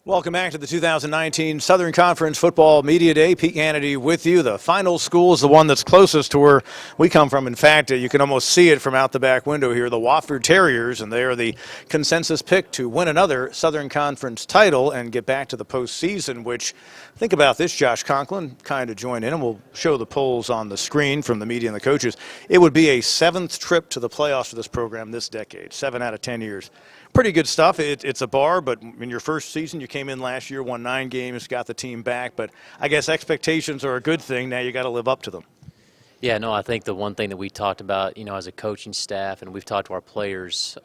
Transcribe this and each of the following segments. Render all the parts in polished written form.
Welcome back to the 2019 Southern Conference Football Media Day. Pete Hannity with you. The final school is the one that's closest to where we come from. In fact, you can almost see it from out the back window here, the Wofford Terriers, and they are the consensus pick to win another Southern Conference title and get back to the postseason, which, think about this, Josh Conklin, kind of join in, and we'll show the polls on the screen from the media and the coaches. It would be a seventh trip to the playoffs for this program this decade, 7 out of 10 years. Pretty good stuff. It's a bar, but in your first season, you came in last year, won 9 games, got the team back. But I guess expectations are a good thing. Now you got to live up to them. Yeah, no, I think the one thing that we talked about, as a coaching staff, and we've talked to our players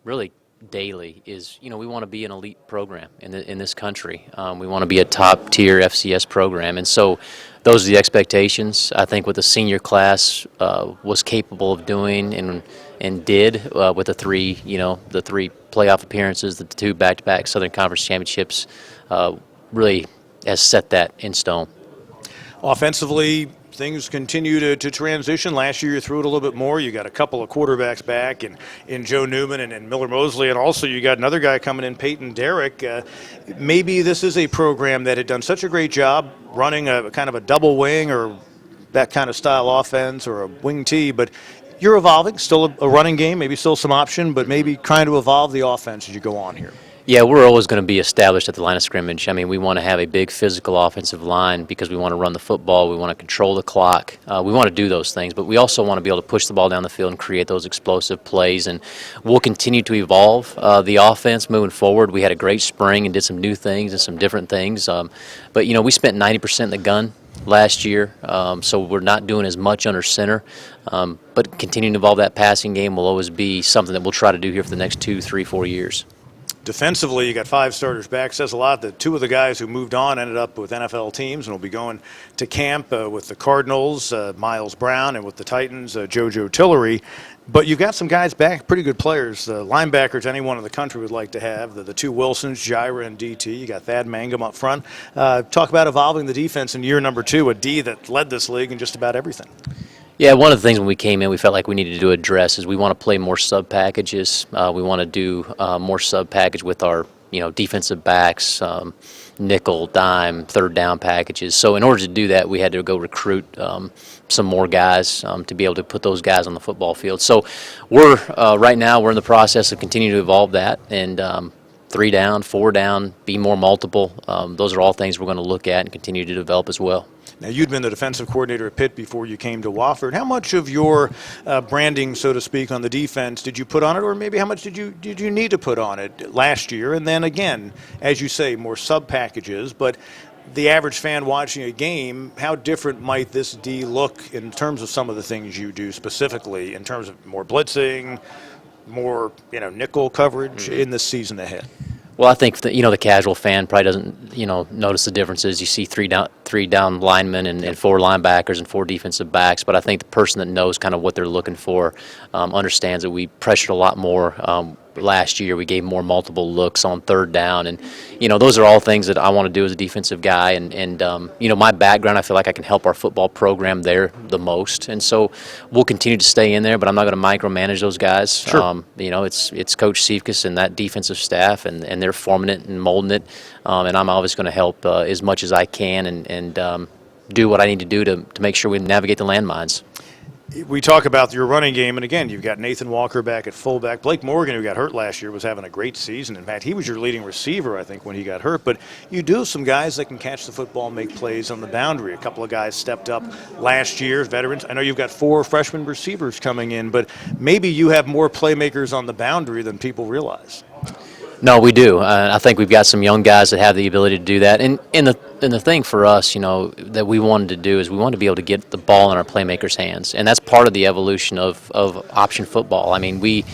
really daily is, we want to be an elite program in this country. We want to be a top-tier FCS program. And so those are the expectations. I think what the senior class was capable of doing and did with the three playoff appearances, the 2 back-to-back Southern Conference championships, really has set that in stone. Offensively, things continue to transition. Last year you threw it a little bit more. You got a couple of quarterbacks back in Joe Newman and Miller Mosley, and also you got another guy coming in, Peyton Derrick. Maybe this is a program that had done such a great job running a kind of a double wing or that kind of style offense or a wing T, but you're evolving, still a running game, maybe still some option, but maybe trying to evolve the offense as you go on here. Yeah, we're always going to be established at the line of scrimmage. I mean, we want to have a big physical offensive line because we want to run the football, we want to control the clock, we want to do those things, but we also want to be able to push the ball down the field and create those explosive plays, and we'll continue to evolve the offense moving forward. We had a great spring and did some new things and some different things, but, we spent 90% in the gun last year, so we're not doing as much under center, but continuing to evolve that passing game will always be something that we'll try to do here for the next 2, 3, 4 years. Defensively, you got 5 starters back. Says a lot that 2 of the guys who moved on ended up with NFL teams and will be going to camp with the Cardinals, Miles Brown, and with the Titans, JoJo Tillery. But you've got some guys back, pretty good players. Linebackers anyone in the country would like to have. The 2 Wilsons, Jireh and DT. You got Thad Mangum up front. Talk about evolving the defense in year number 2, a D that led this league in just about everything. Yeah, one of the things when we came in we felt like we needed to address is we want to play more sub packages. We want to do more sub package with our defensive backs, nickel, dime, third down packages. So in order to do that, we had to go recruit some more guys to be able to put those guys on the football field. So we're right now we're in the process of continuing to evolve that, and 3 down, 4 down, be more multiple. Those are all things we're going to look at and continue to develop as well. Now, you'd been the defensive coordinator at Pitt before you came to Wofford. How much of your branding, so to speak, on the defense did you put on it, or maybe how much did you need to put on it last year? And then again, as you say, more sub packages. But the average fan watching a game, how different might this D look in terms of some of the things you do specifically, in terms of more blitzing, more nickel coverage in the season ahead? Well, I think the casual fan probably doesn't notice the differences. You see three down linemen and 4 linebackers and 4 defensive backs, but I think the person that knows kind of what they're looking for understands that we pressured a lot more last year. We gave more multiple looks on 3rd down, and those are all things that I want to do as a defensive guy. And my background, I feel like I can help our football program there the most, and so we'll continue to stay in there. But I'm not going to micromanage those guys. Sure. It's Coach Seifkus and that defensive staff, and they're forming it and molding it. And I'm always going to help as much as I can and do what I need to do to make sure we navigate the landmines. We talk about your running game, and again, you've got Nathan Walker back at fullback. Blake Morgan, who got hurt last year, was having a great season. In fact, he was your leading receiver, I think, when he got hurt. But you do have some guys that can catch the football and make plays on the boundary. A couple of guys stepped up last year, veterans. I know you've got 4 freshman receivers coming in, but maybe you have more playmakers on the boundary than people realize. No, we do. I think we've got some young guys that have the ability to do that. And the thing for us, that we wanted to do is we wanted to be able to get the ball in our playmakers' hands, and that's part of the evolution of option football. I mean, we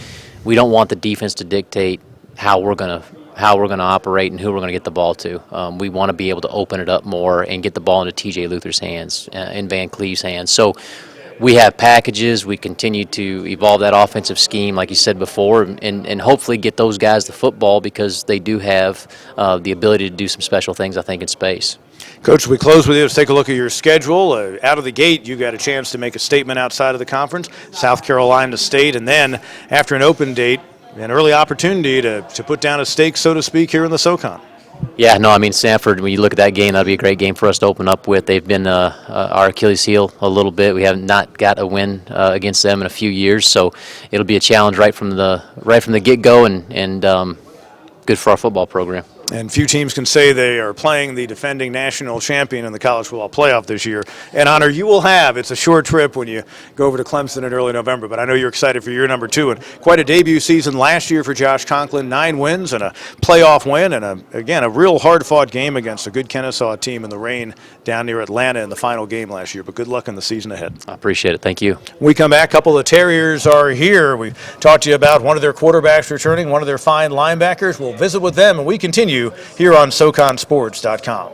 don't want the defense to dictate how we're gonna operate and who we're gonna get the ball to. We want to be able to open it up more and get the ball into T.J. Luther's hands and Van Cleve's hands. So we have packages. We continue to evolve that offensive scheme, like you said before, and hopefully get those guys the football because they do have the ability to do some special things, I think, in space. Coach, we close with you. Let's take a look at your schedule. Out of the gate, you got a chance to make a statement outside of the conference, South Carolina State, and then after an open date, an early opportunity to put down a stake, so to speak, here in the SoCon. Yeah, no, I mean, Sanford, when you look at that game, that'll be a great game for us to open up with. They've been our Achilles heel a little bit. We have not got a win against them in a few years, so it'll be a challenge right from the get-go, and good for our football program. And few teams can say they are playing the defending national champion in the college football playoff this year. An honor you will have. It's a short trip when you go over to Clemson in early November, but I know you're excited for year number 2. And quite a debut season last year for Josh Conklin, 9 wins and a playoff win, and again, a real hard-fought game against a good Kennesaw team in the rain down near Atlanta in the final game last year. But good luck in the season ahead. I appreciate it. Thank you. When we come back, a couple of the Terriers are here. We've talked to you about one of their quarterbacks returning, one of their fine linebackers. We'll visit with them, and we continue here on SoConSports.com.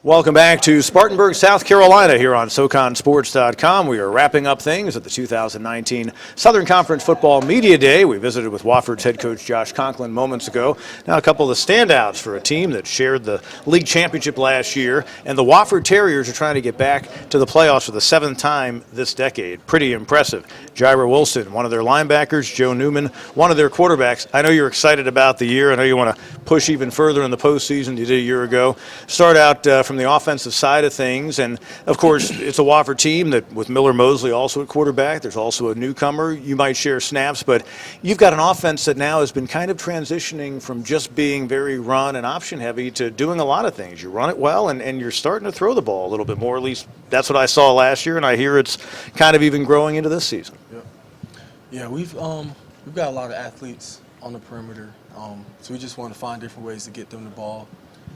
Welcome back to Spartanburg, South Carolina here on SoConSports.com. We are wrapping up things at the 2019 Southern Conference Football Media Day. We visited with Wofford's head coach Josh Conklin moments ago. Now a couple of the standouts for a team that shared the league championship last year, and the Wofford Terriers are trying to get back to the playoffs for the 7th time this decade. Pretty impressive. Jireh Wilson, one of their linebackers, Joe Newman, one of their quarterbacks. I know you're excited about the year. I know you want to push even further in the postseason. You did a year ago. Start out from the offensive side of things, and of course it's a Wofford team that with Miller Mosley also at quarterback. There's also a newcomer. You might share snaps, but you've got an offense that now has been kind of transitioning from just being very run and option heavy to doing a lot of things. You run it well, and you're starting to throw the ball a little bit more. At least that's what I saw last year, and I hear it's kind of even growing into this season. Yeah, we've got a lot of athletes on the perimeter, so we just want to find different ways to get them the ball,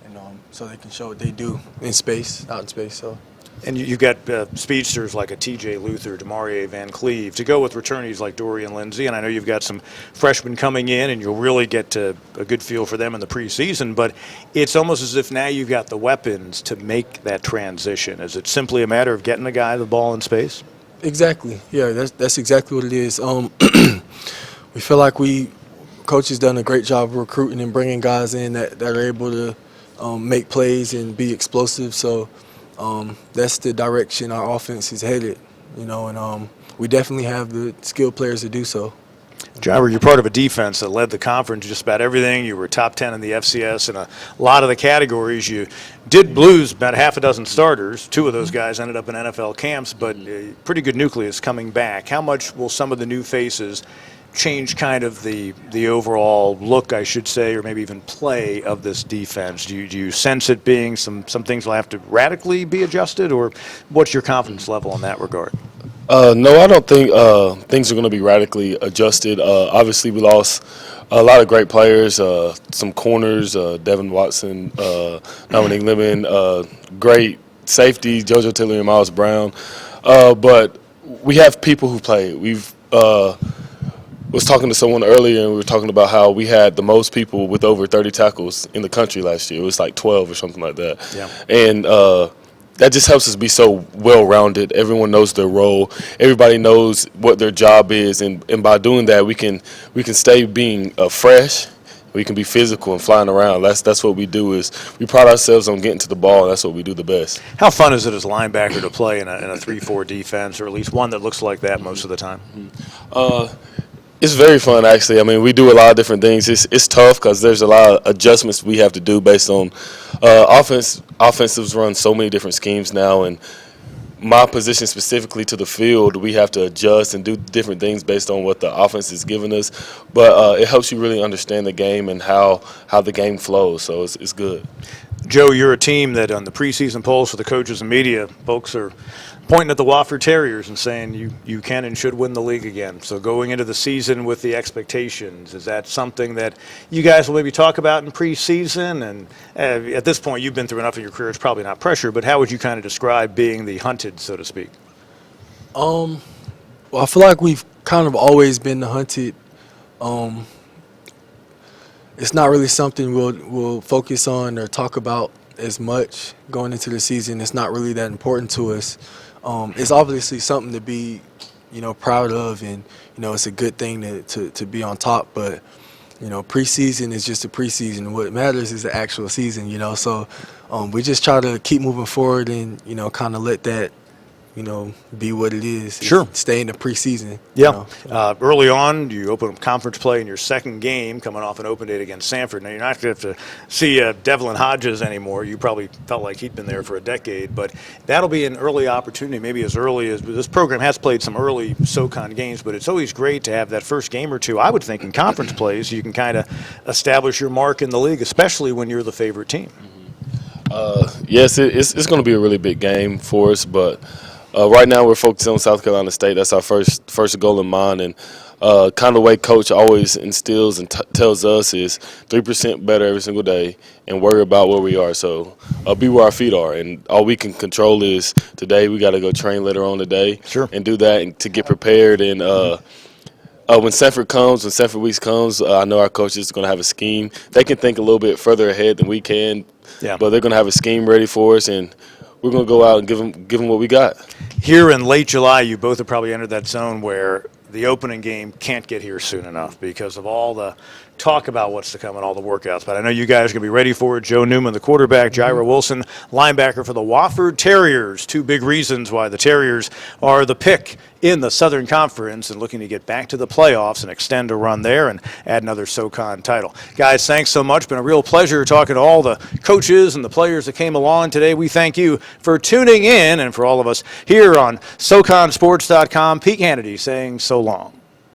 and so they can show what they do in space, out in space. So. And you've got speedsters like a T.J. Luther, Demarie Van Cleve, to go with returnees like Dorian Lindsay. And I know you've got some freshmen coming in, and you'll really get a good feel for them in the preseason. But it's almost as if now you've got the weapons to make that transition. Is it simply a matter of getting the guy the ball in space? Exactly. Yeah, that's exactly what it is. We feel like coach has done a great job of recruiting and bringing guys in that are able to make plays and be explosive. So that's the direction our offense is headed, and we definitely have the skilled players to do so. Jireh, you're part of a defense that led the conference just about everything. You were top 10 in the FCS in a lot of the categories. You did lose about half a dozen starters. 2 of those guys ended up in NFL camps, but a pretty good nucleus coming back. How much will some of the new faces change kind of the overall look, I should say, or maybe even play of this defense? Do you sense it being some things will have to radically be adjusted, or what's your confidence level in that regard? No, I don't think things are going to be radically adjusted. Obviously, we lost a lot of great players, some corners, Devin Watson, Dominic Lemon, great safety, JoJo Tillery and Miles Brown. But we have people who play. We've was talking to someone earlier, and we were talking about how we had the most people with over 30 tackles in the country last year. It was like 12 or something like that. Yeah. And that just helps us be so well-rounded. Everyone knows their role. Everybody knows what their job is, and by doing that, we can stay being fresh. We can be physical and flying around. That's what we do. Is we pride ourselves on getting to the ball. That's what we do the best. How fun is it as a linebacker to play in a 3-4 defense, or at least one that looks like that most of the time? It's very fun, actually. I mean, we do a lot of different things. It's tough because there's a lot of adjustments we have to do based on offense. Offensives run so many different schemes now, and my position specifically to the field, we have to adjust and do different things based on what the offense is giving us. But it helps you really understand the game and how the game flows, so it's good. Joe, you're a team that on the preseason polls for the coaches and media, folks are pointing at the Wofford Terriers and saying you can and should win the league again. So going into the season with the expectations, is that something that you guys will maybe talk about in preseason? And at this point, you've been through enough in your career, it's probably not pressure, but how would you kind of describe being the hunted, so to speak? Well, I feel like we've kind of always been the hunted. It's not really something we'll focus on or talk about as much going into the season. It's not really that important to us. It's obviously something to be, proud of, and it's a good thing to be on top. But preseason is just a preseason. What matters is the actual season. So we just try to keep moving forward and kind of let that be what it is. Sure. Stay in the preseason. Yeah. Early on, you open up conference play in your second game, coming off an open date against Sanford. Now, you're not going to have to see Devlin Hodges anymore. You probably felt like he'd been there for a decade. But that'll be an early opportunity, maybe as early as – this program has played some early SoCon games, but it's always great to have that first game or two, I would think, in conference plays. So you can kind of establish your mark in the league, especially when you're the favorite team. Yes, it's going to be a really big game for us, but – right now, we're focused on South Carolina State. That's our first goal in mind. And kind of the way Coach always instills and tells us is 3% better every single day and worry about where we are. So be where our feet are. And all we can control is today we got to go train later on today. Sure. And do that and to get prepared. And when Sanford Weeks comes, I know our coaches is going to have a scheme. They can think a little bit further ahead than we can. Yeah. But they're going to have a scheme ready for us, and we're going to go out and give them what we got. Here in late July, you both have probably entered that zone where the opening game can't get here soon enough because of all the talk about what's to come and all the workouts. But I know you guys are going to be ready for it. Joe Newman, the quarterback, Jireh Wilson, linebacker for the Wofford Terriers. Two big reasons why the Terriers are the pick in the Southern Conference and looking to get back to the playoffs and extend a run there and add another SoCon title. Guys, thanks so much. Been a real pleasure talking to all the coaches and the players that came along today. We thank you for tuning in, and for all of us here on SoConSports.com, Pete Hannity saying so long.